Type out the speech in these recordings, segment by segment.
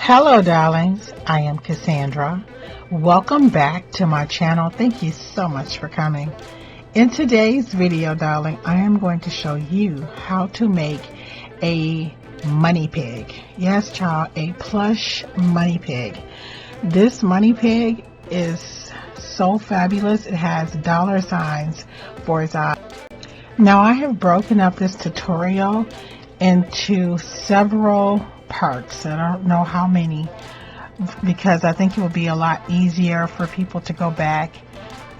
Hello darlings, I am Cassandra. Welcome back to my channel. Thank you so much for coming. In today's video, darling, I am going to show you how to make a money pig. Yes, child, a plush money pig. This money pig is so fabulous. It has dollar signs for its eyes. Now I have broken up this tutorial into several parts. I don't know how many, because I think it will be a lot easier for people to go back,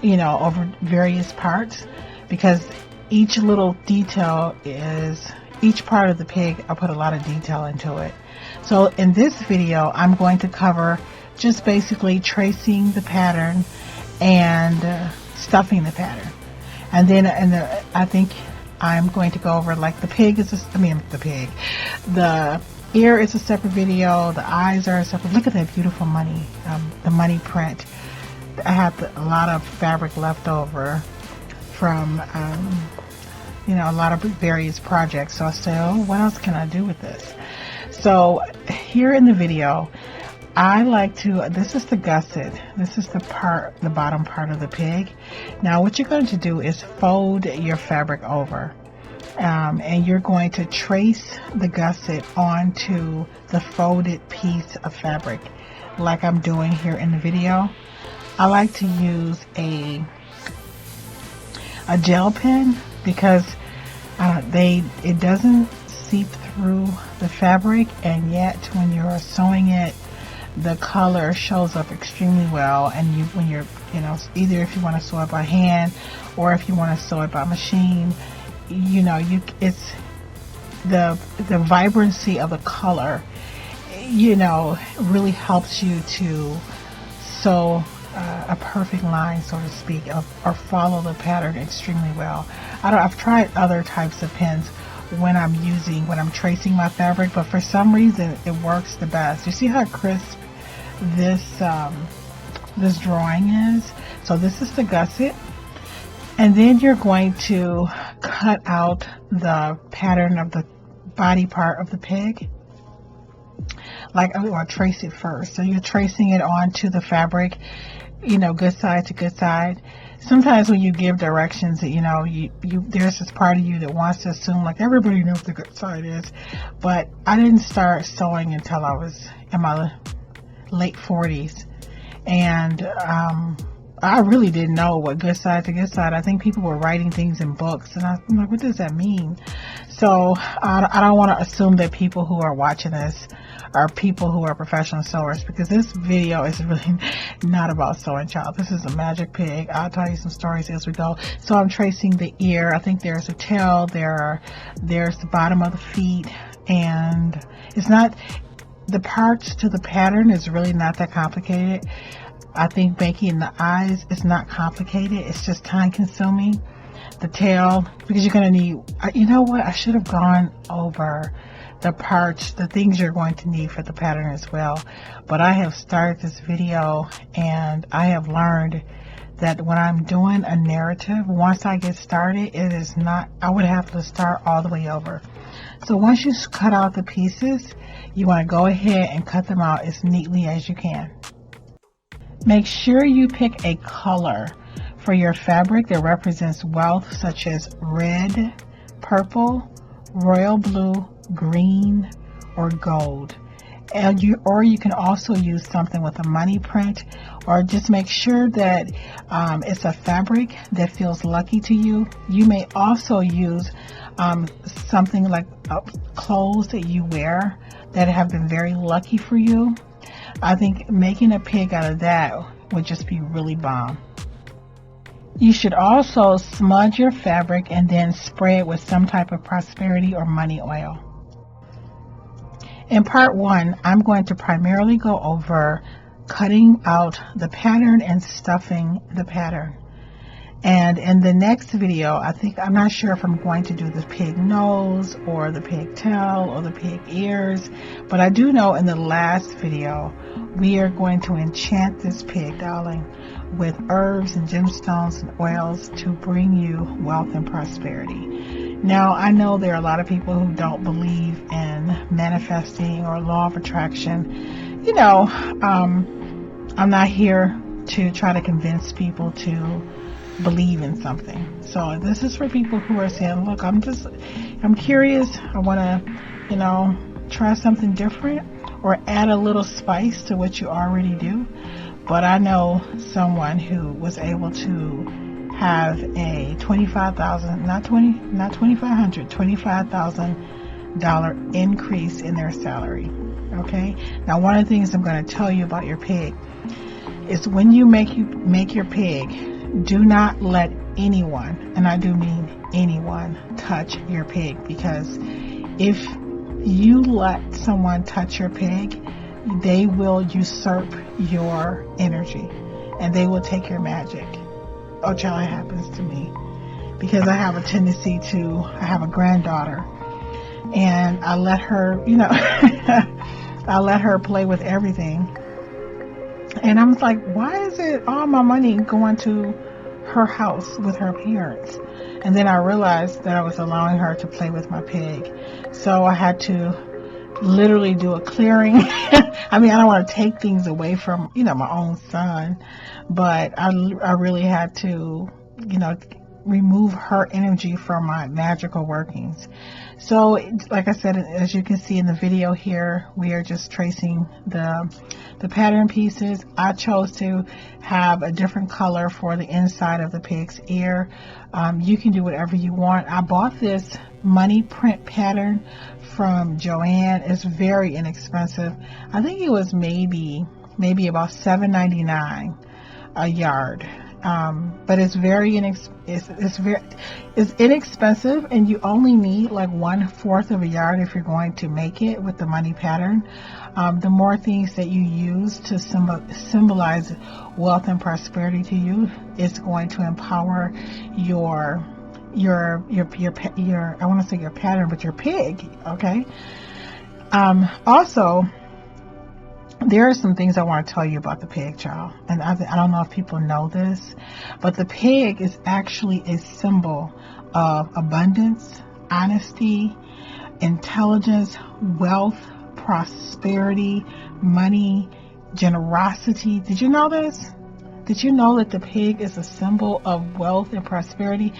over various parts, because each little detail is, each part of the pig, I put a lot of detail into it. So in this video, I'm going to cover just basically tracing the pattern and stuffing the pattern. And then I think I'm going to go over, like, the pig is the ear is a separate video, the eyes are a separate. Look at that beautiful money, the money print. I have a lot of fabric left over from a lot of various projects, so I said, oh, what else can I do with this? So here in the video, I like to, this is the gusset, this is the bottom part of the pig. Now what you're going to do is fold your fabric over, and you're going to trace the gusset onto the folded piece of fabric, like I'm doing here in the video. I like to use a gel pen because it doesn't seep through the fabric, and yet when you're sewing it, the color shows up extremely well. And when you're either if you want to sew it by hand or if you want to sew it by machine, it's the vibrancy of the color really helps you to sew a perfect line, so to speak, or follow the pattern extremely well. I've tried other types of pens when I'm tracing my fabric, but for some reason it works the best. You see how crisp this drawing is? So this is the gusset, and then you're going to cut out the pattern of the body part of the pig. Or trace it first. So you're tracing it onto the fabric, good side to good side. Sometimes when you give directions, there's this part of you that wants to assume like everybody knows the good side is, but I didn't start sewing until I was in my late 40s, and I really didn't know what good side to good side. I think people were writing things in books, and I'm like, what does that mean? So I don't want to assume that people who are watching this are people who are professional sewers, because this video is really not about sewing, child. This is a magic pig. I'll tell you some stories as we go. So I'm tracing the ear. I think there's a tail. There's the bottom of the feet, and it's not, the parts to the pattern is really not that complicated. I think making the eyes is not complicated. It's just time consuming. The tail, because you're going to need, I should have gone over the parts, the things you're going to need for the pattern as well. But I have started this video, and I have learned that when I'm doing a narrative, once I get started, it is not, I would have to start all the way over. So once you cut out the pieces, you want to go ahead and cut them out as neatly as you can. Make sure you pick a color for your fabric that represents wealth, such as red, purple, royal blue, green, or gold. And you can also use something with a money print, or just make sure that it's a fabric that feels lucky to you. You may also use something like clothes that you wear that have been very lucky for you. I think making a pig out of that would just be really bomb. You should also smudge your fabric and then spray it with some type of prosperity or money oil. In part 1, I'm going to primarily go over cutting out the pattern and stuffing the pattern. And in the next video, I'm not sure if I'm going to do the pig nose or the pig tail or the pig ears, but I do know in the last video, we are going to enchant this pig, darling, with herbs and gemstones and oils to bring you wealth and prosperity. Now, I know there are a lot of people who don't believe in manifesting or law of attraction. you know, I'm not here to try to convince people to believe in something. So this is for people who are saying, look, I'm curious. I want to, try something different or add a little spice to what you already do. But I know someone who was able to have a $25,000 increase in their salary. Okay. Now, one of the things I'm going to tell you about your pig is when you make your pig, do not let anyone, and I do mean anyone, touch your pig, because if you let someone touch your pig, they will usurp your energy and they will take your magic. Oh, child, it happens to me because I have a tendency I have a granddaughter, and I let her, I let her play with everything. And I was like, why is it all my money going to her house with her parents? And then I realized that I was allowing her to play with my pig. So I had to literally do a clearing. I mean, I don't want to take things away from, my own son, but I really had to, remove her energy from my magical workings. So, like I said, as you can see in the video here, we are just tracing the pattern pieces. I chose to have a different color for the inside of the pig's ear. You can do whatever you want. I bought this money print pattern from Joann. It's very inexpensive. I think it was maybe about $7.99 a yard. But it's very inexpensive, and you only need like 1/4 of a yard if you're going to make it with the money pattern. The more things that you use to symbolize wealth and prosperity to you, it's going to empower your I want to say your pattern, but your pig. Okay. Also, there are some things I want to tell you about the pig, child. And I don't know if people know this, but the pig is actually a symbol of abundance, honesty, intelligence, wealth, prosperity, money, generosity. Did you know this? Did you know that the pig is a symbol of wealth and prosperity?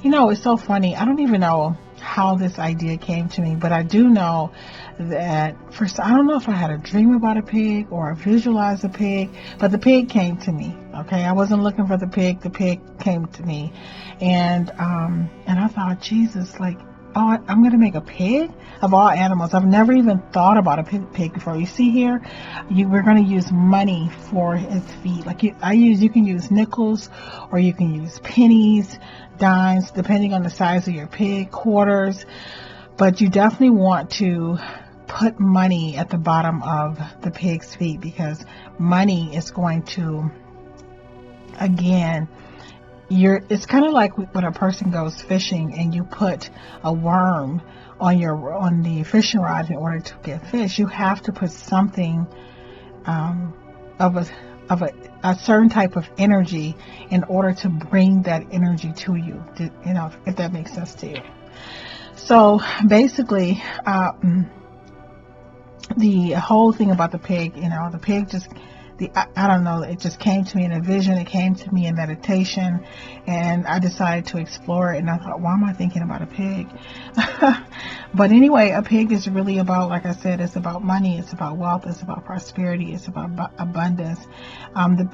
It's so funny. I don't even know how this idea came to me, but I do know that first, I don't know if I had a dream about a pig or I visualized a pig, but the pig came to me. Okay. I wasn't looking for the pig came to me. And I thought, Jesus, like, oh, I'm going to make a pig of all animals. I've never even thought about a pig before. You see here, we're going to use money for its feet. Like you can use nickels, or you can use pennies, dimes, depending on the size of your pig, quarters. But you definitely want to put money at the bottom of the pig's feet, because money is going to, again, it's kind of like when a person goes fishing and you put a worm on the fishing rod in order to get fish. You have to put something of a certain type of energy in order to bring that energy to you. If that makes sense to you. So basically, the whole thing about the pig, the pig just. I don't know, it just came to me in a vision, it came to me in meditation, and I decided to explore it, and I thought, why am I thinking about a pig? But anyway, a pig is really about, like I said, it's about money, it's about wealth, it's about prosperity, it's about abundance,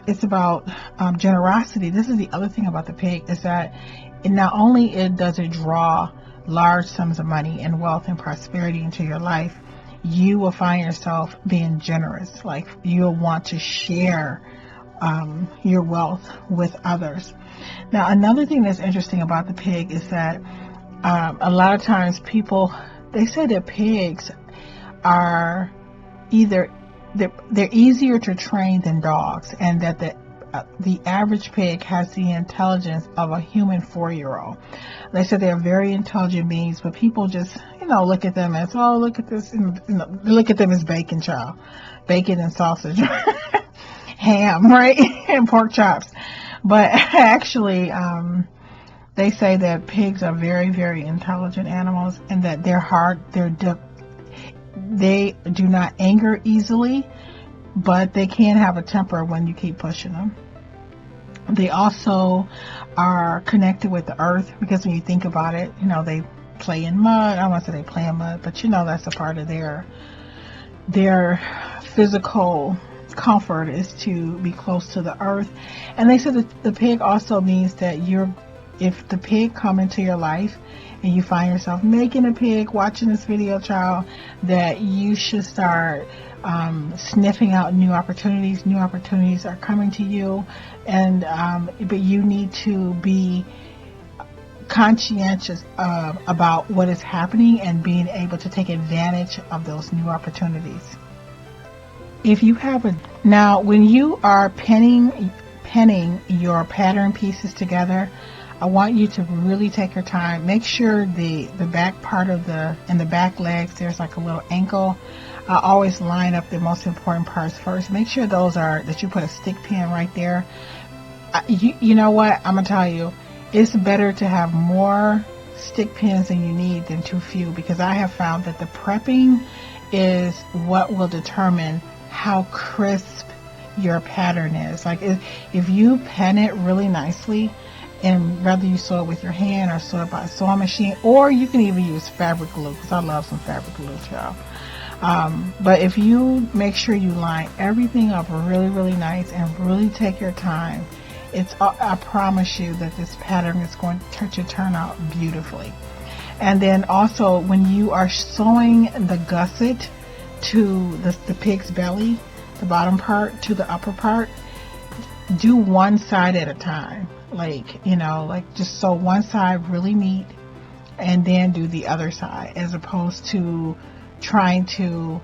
it's about generosity. This is the other thing about the pig, is that not only does it draw large sums of money and wealth and prosperity into your life, you will find yourself being generous. Like, you'll want to share your wealth with others. Now, another thing that's interesting about the pig is that a lot of times they say that pigs are they're easier to train than dogs, and that the average pig has the intelligence of a human 4-year-old. They said they're very intelligent beings, but people just, look at them as, oh, look at this, look at them as bacon, child. Bacon and sausage, ham, right? And pork chops. But actually, they say that pigs are very, very intelligent animals, and that they do not anger easily. but they can have a temper when you keep pushing them. They also are connected with the earth, because when you think about it, you know, they play in mud. I don't want to say they play in mud, but you know, that's a part of their physical comfort is to be close to the earth. And they said that the pig also means that if the pig come into your life and you find yourself making a pig watching this video, child, that you should start sniffing out new opportunities. New opportunities are coming to you, and but you need to be conscientious about what is happening and being able to take advantage of those new opportunities. If you have now, when you are penning your pattern pieces together, I want you to really take your time. Make sure the back part of in the back legs, there's like a little ankle. I always line up the most important parts first. Make sure that you put a stick pin right there. You know what? I'm gonna tell you, it's better to have more stick pins than you need than too few, because I have found that the prepping is what will determine how crisp your pattern is. Like if you pen it really nicely, and whether you sew it with your hand or sew it by a sewing machine, or you can even use fabric glue, because I love some fabric glue, child. But if you make sure you line everything up really, really nice and really take your time, I promise you that this pattern is going to turn out beautifully. And then also, when you are sewing the gusset to the pig's belly, the bottom part to the upper part, do one side at a time. Like, you know, like just sew one side really neat and then do the other side, as opposed to trying to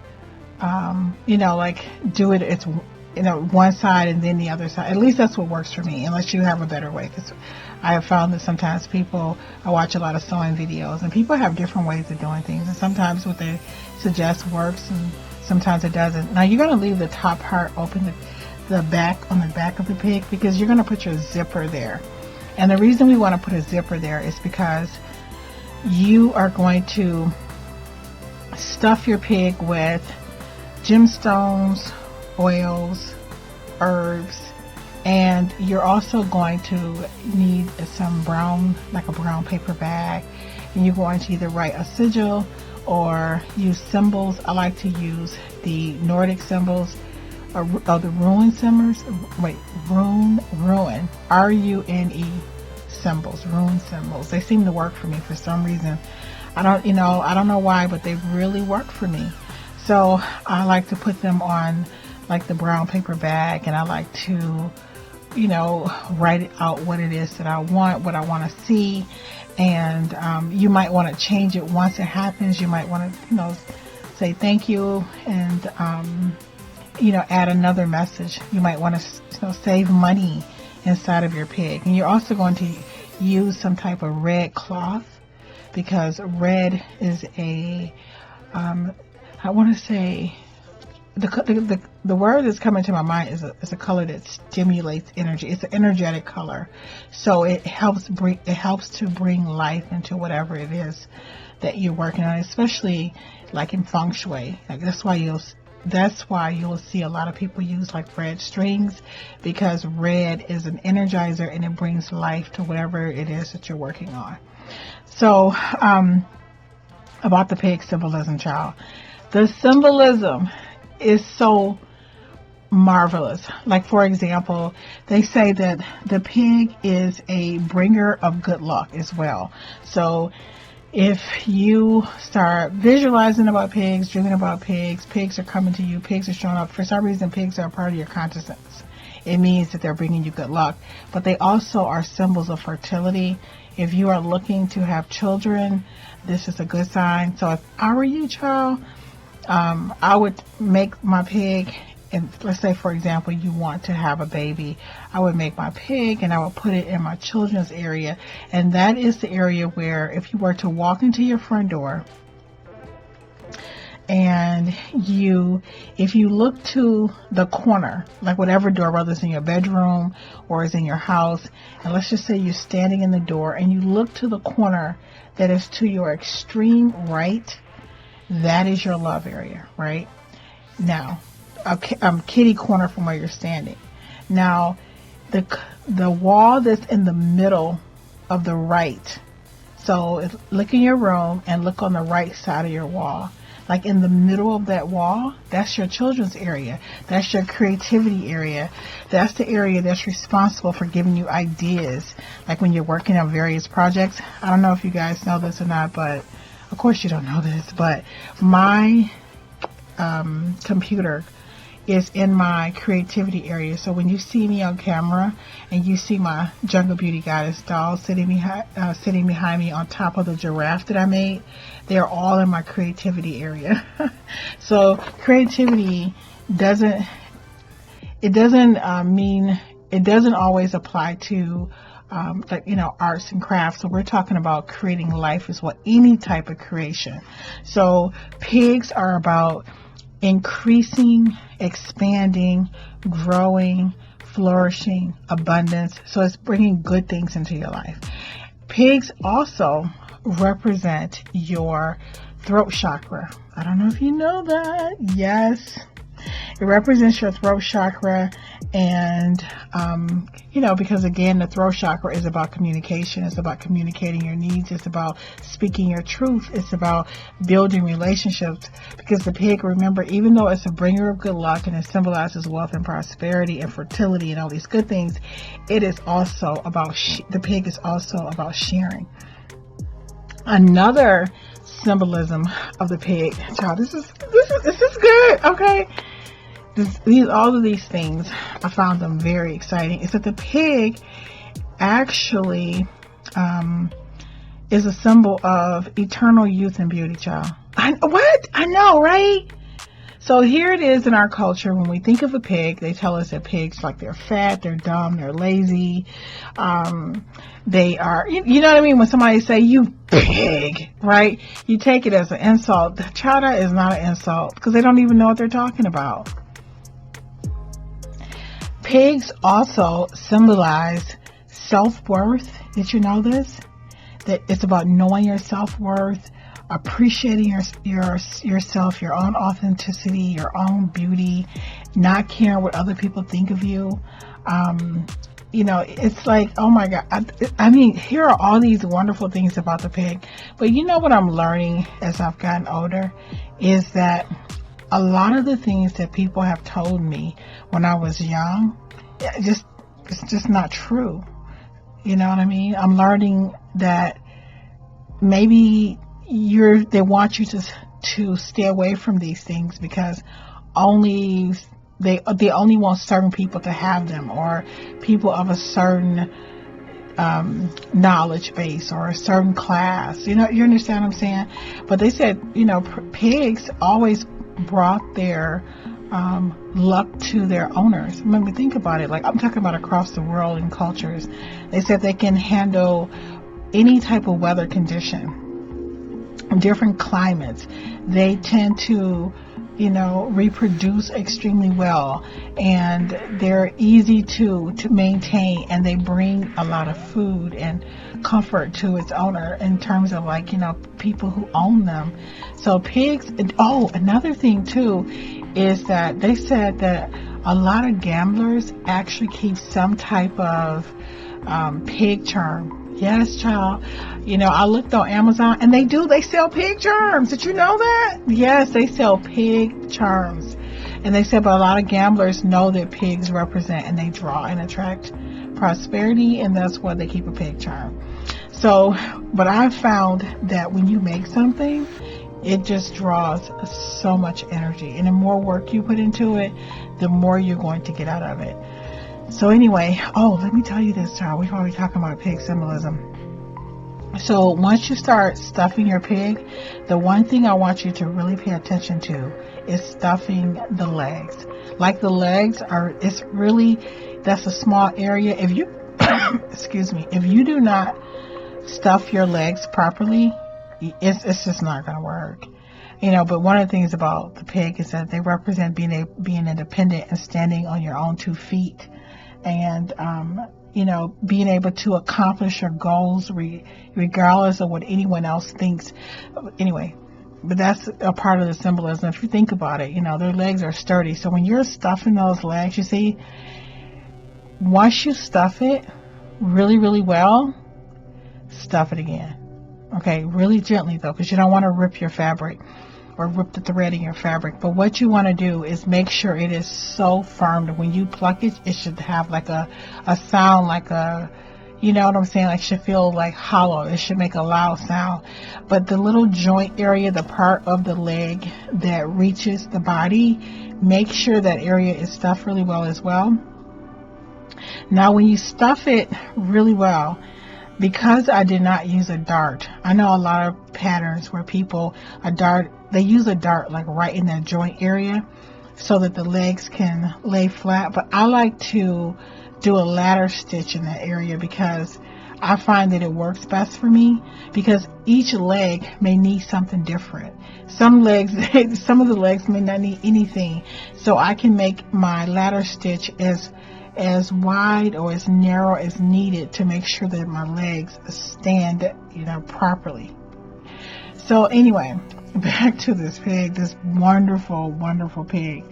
you know, like do it's, you know, one side and then the other side. At least that's what works for me, unless you have a better way, because I have found that sometimes I watch a lot of sewing videos, and people have different ways of doing things, and sometimes what they suggest works and sometimes it doesn't. Now you're going to leave the top part open, the back on the back of the pig, because you're going to put your zipper there. And the reason we want to put a zipper there is because you are going to stuff your pig with gemstones, oils, herbs, and you're also going to need some like a brown paper bag, and you're going to either write a sigil or use symbols. I like to use the Nordic symbols, or the rune symbols. Rune, R-U-N-E symbols, rune symbols. They seem to work for me for some reason. I don't know why, but they really work for me. So I like to put them on like the brown paper bag, and I like to, you know, write out what it is that I want, what I want to see. And you might want to change it once it happens. You might want to, you know, say thank you, and you know, add another message. You might want to, you know, save money inside of your pig. And you're also going to use some type of red cloth, because red is I want to say, the word that's coming to my mind is a color that stimulates energy. It's an energetic color, so it helps to bring life into whatever it is that you're working on, especially like in Feng Shui. Like that's why you'll see a lot of people use like red strings, because red is an energizer and it brings life to whatever it is that you're working on. So about the pig symbolism, child. The symbolism is so marvelous. Like, for example, they say that the pig is a bringer of good luck as well. So if you start visualizing about pigs, dreaming about pigs, pigs are coming to you, pigs are showing up. For some reason, pigs are a part of your consciousness. It means that they're bringing you good luck. But they also are symbols of fertility. If you are looking to have children, this is a good sign. So if I were you, child, I would make my pig, and let's say, for example, you want to have a baby, I would make my pig and I would put it in my children's area. And that is the area where if you were to walk into your front door, and if you look to the corner, like whatever door, whether it's in your bedroom or it's in your house, and let's just say you're standing in the door and you look to the corner that is to your extreme right, that is your love area, right? Now, kitty corner from where you're standing. Now, the wall that's in the middle of the right. So look in your room and look on the right side of your wall. Like in the middle of that wall, that's your children's area. That's your creativity area. That's the area that's responsible for giving you ideas. Like when you're working on various projects. I don't know if you guys know this or not, but of course you don't know this, but my computer is in my creativity area. So when you see me on camera and you see my Jungle Beauty Goddess doll sitting behind me on top of the giraffe that I made, they're all in my creativity area. So creativity doesn't always apply to arts and crafts. So we're talking about creating life as well, any type of creation. So pigs are about increasing, expanding, growing, flourishing, abundance. So it's bringing good things into your life. Pigs also represent your throat chakra. I don't know if you know that. Yes. It represents your throat chakra, and because again, the throat chakra is about communication. It's about communicating your needs. It's about speaking your truth. It's about building relationships, because the pig, remember, even though it's a bringer of good luck and it symbolizes wealth and prosperity and fertility and all these good things, it is also about the pig is also about sharing. Another symbolism of the pig, child, this is good. Okay. All of these things, I found them very exciting. Is that the pig actually is a symbol of eternal youth and beauty, child. I know, right? So here it is in our culture. When we think of a pig, they tell us that pigs, like, they're fat, they're dumb, they're lazy. They are, you know what I mean? When somebody say, you pig, right? You take it as an insult. Child, that is not an insult, because they don't even know what they're talking about. Pigs also symbolize self-worth. Did you know this? That it's about knowing your self-worth, appreciating yourself, your own authenticity, your own beauty, not caring what other people think of you. It's like, oh my God. I mean, here are all these wonderful things about the pig. But you know what I'm learning as I've gotten older is that a lot of the things that people have told me when I was young, it's just not true. You know what I mean? I'm learning that maybe they want you to stay away from these things because they only want certain people to have them, or people of a certain knowledge base or a certain class. You understand what I'm saying? But they said, pigs always brought their luck to their owners. Remember, think about it. Like, I'm talking about across the world in cultures. They said they can handle any type of weather condition, different climates. They tend to, reproduce extremely well, and they're easy to maintain, and they bring a lot of food and comfort to its owner in terms of, like, people who own them. So pigs. Oh, another thing too is that they said that a lot of gamblers actually keep some type of pig charm. Yes, child. I looked on Amazon, and they sell pig charms. Did you know that? Yes, they sell pig charms. And they said, but a lot of gamblers know that pigs represent, and they draw and attract prosperity, and that's why they keep a pig charm. So, but I've found that when you make something, it just draws so much energy. And the more work you put into it, the more you're going to get out of it. So anyway, let me tell you this, child. We've already talking about pig symbolism. So once you start stuffing your pig, the one thing I want you to really pay attention to is stuffing the legs. Like, the legs that's a small area. If you, if you do not stuff your legs properly, it's just not going to work. But one of the things about the pig is that they represent being independent and standing on your own 2 feet. And, being able to accomplish your goals regardless of what anyone else thinks. Anyway, but that's a part of the symbolism. If you think about it, you know, their legs are sturdy. So when you're stuffing those legs, you see, once you stuff it really, really well, stuff it again. Okay, really gently though, because you don't want to rip your fabric or rip the thread in your fabric. But what you want to do is make sure it is so firm that when you pluck it, it should have like a sound, like a, you know what I'm saying? Like, it should feel like hollow. It should make a loud sound. But the little joint area, the part of the leg that reaches the body, make sure that area is stuffed really well as well. Now, when you stuff it really well, because I did not use a dart, I know a lot of patterns where people, they use a dart like right in that joint area so that the legs can lay flat. But I like to do a ladder stitch in that area because I find that it works best for me, because each leg may need something different. Some of the legs may not need anything. So I can make my ladder stitch as wide or as narrow as needed to make sure that my legs stand, you know, properly. So anyway, back to this pig, this wonderful, wonderful pig.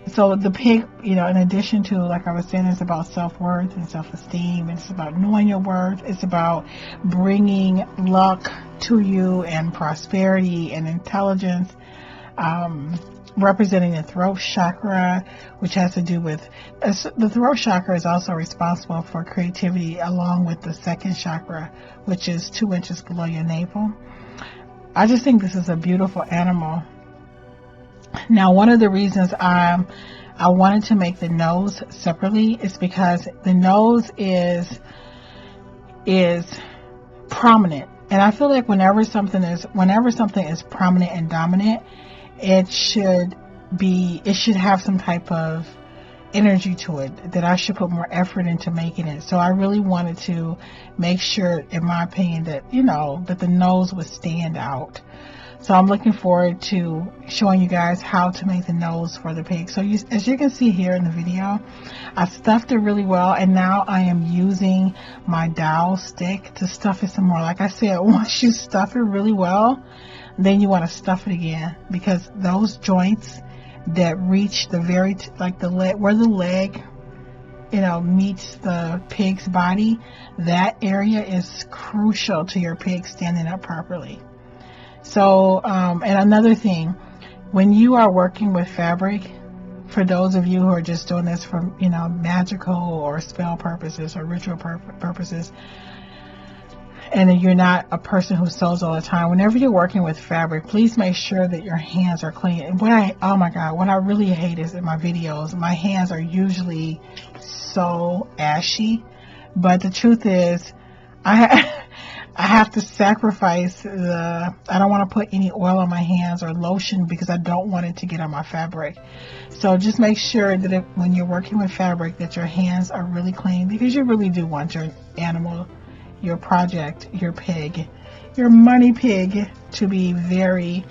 So the pig, you know, in addition to, like I was saying, it's about self-worth and self-esteem. It's about knowing your worth. It's about bringing luck to you and prosperity and intelligence. Representing the throat chakra, which has to do with, the throat chakra is also responsible for creativity, along with the second chakra, which is 2 inches below your navel. I just think this is a beautiful animal. Now, one of the reasons I wanted to make the nose separately is because the nose is prominent, and I feel like whenever something is prominent and dominant, it should have some type of energy to it, that I should put more effort into making it. So I really wanted to make sure, in my opinion, that, you know, that the nose would stand out. So I'm looking forward to showing you guys how to make the nose for the pig. So as you can see here in the video, I stuffed it really well, and now I am using my dowel stick to stuff it some more. Like I said, once you stuff it really well, then you want to stuff it again, because those joints that reach the very like the leg, where the leg, you know, meets the pig's body, that area is crucial to your pig standing up properly. So and another thing, when you are working with fabric, for those of you who are just doing this for, you know, magical or spell purposes or ritual purposes, and you're not a person who sews all the time, whenever you're working with fabric, please make sure that your hands are clean. And oh my God, what I really hate is in my videos, my hands are usually so ashy. But the truth is, I have to sacrifice I don't want to put any oil on my hands or lotion, because I don't want it to get on my fabric. So just make sure that when you're working with fabric, that your hands are really clean, because you really do want your animal, your project, your pig, your money pig, to be very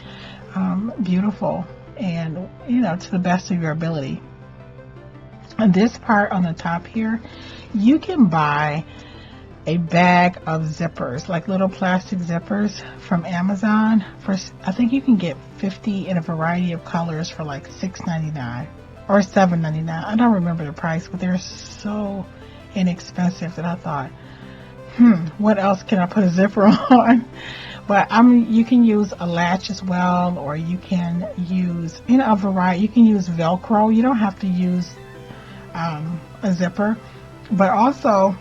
beautiful and, you know, to the best of your ability. And this part on the top here, you can buy a bag of zippers, like little plastic zippers from Amazon. I think you can get 50 in a variety of colors for like $6.99 or $7.99. I don't remember the price, but they're so inexpensive that I thought, what else can I put a zipper on? But you can use a latch as well, or you can use, you know, a variety. You can use Velcro. You don't have to use a zipper. But also,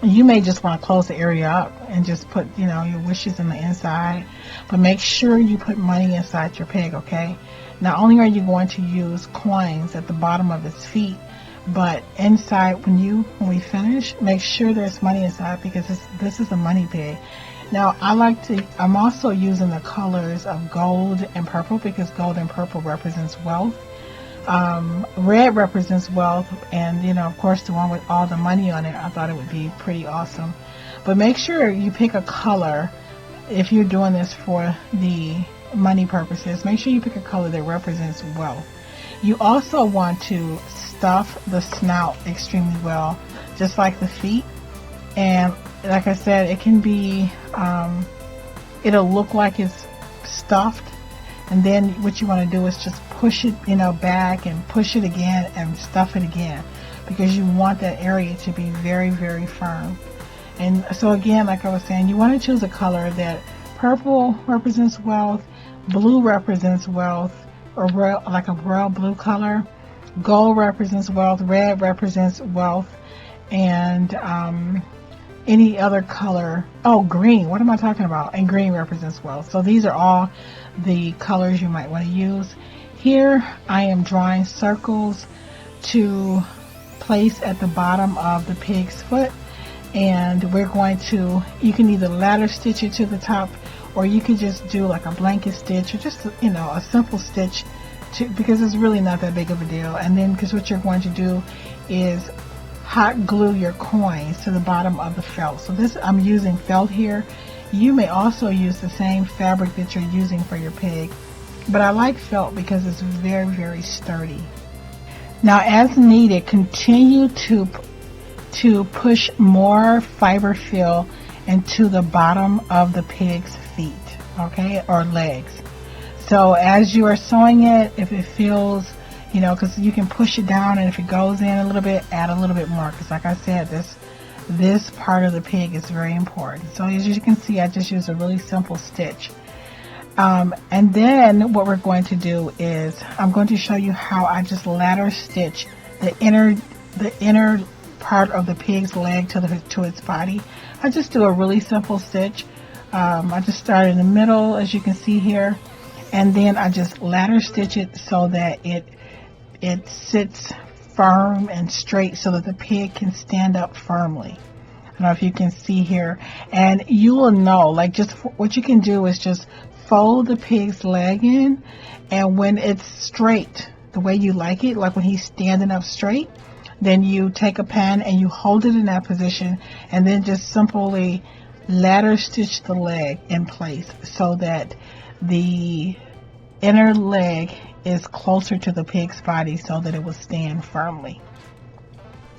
you may just want to close the area up and just put, you know, your wishes in the inside. But make sure you put money inside your pig, okay? Not only are you going to use coins at the bottom of its feet, but inside, when we finish, make sure there's money inside, because this is a money pig. Now, I'm also using the colors of gold and purple, because gold and purple represents wealth. Red represents wealth, and, you know, of course, the one with all the money on it, I thought it would be pretty awesome. But make sure you pick a color if you're doing this for the money purposes. Make sure you pick a color that represents wealth. You also want to stuff the snout extremely well, just like the feet. And like I said, it can be, it'll look like it's stuffed, and then what you want to do is just push it, back and push it again and stuff it again, because you want that area to be very, very firm. And so again, like I was saying, you want to choose a color that purple represents wealth, blue represents wealth, or like a royal blue color. Gold represents wealth, red represents wealth, and any other color. Oh, green. What am I talking about? And green represents wealth. So these are all the colors you might want to use. Here I am drawing circles to place at the bottom of the pig's foot, and we're going to, you can either ladder stitch it to the top, or you can just do like a blanket stitch, or just a simple stitch because it's really not that big of a deal. And then because what you're going to do is hot glue your coins to the bottom of the felt. So this, I'm using felt here. You may also use the same fabric that you're using for your pig, but I like felt because it's very, very sturdy. Now, as needed, continue to push more fiber fill into the bottom of the pig's feet, okay, or legs. So as you are sewing it, if it feels, because you can push it down, and if it goes in a little bit, add a little bit more, because like I said, this part of the pig is very important. So as you can see, I just used a really simple stitch. And then what we're going to do is I'm going to show you how I just ladder stitch the inner part of the pig's leg to its body. I just do a really simple stitch. I just start in the middle, as you can see here, and then I just ladder stitch it so that it sits firm and straight, so that the pig can stand up firmly. I don't know if you can see here, and you will know, like, just what you can do is just fold the pig's leg in, and when it's straight the way you like it, like when he's standing up straight, then you take a pen and you hold it in that position, and then just simply ladder stitch the leg in place so that the inner leg is closer to the pig's body so that it will stand firmly.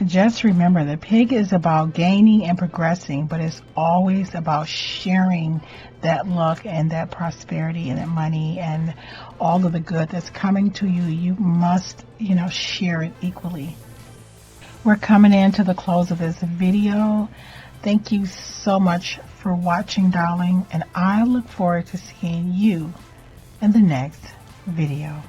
Just remember, the pig is about gaining and progressing, but it's always about sharing that luck and that prosperity and that money and all of the good that's coming to you. You must, share it equally. We're coming into the close of this video. Thank you so much for watching, darling, and I look forward to seeing you in the next video.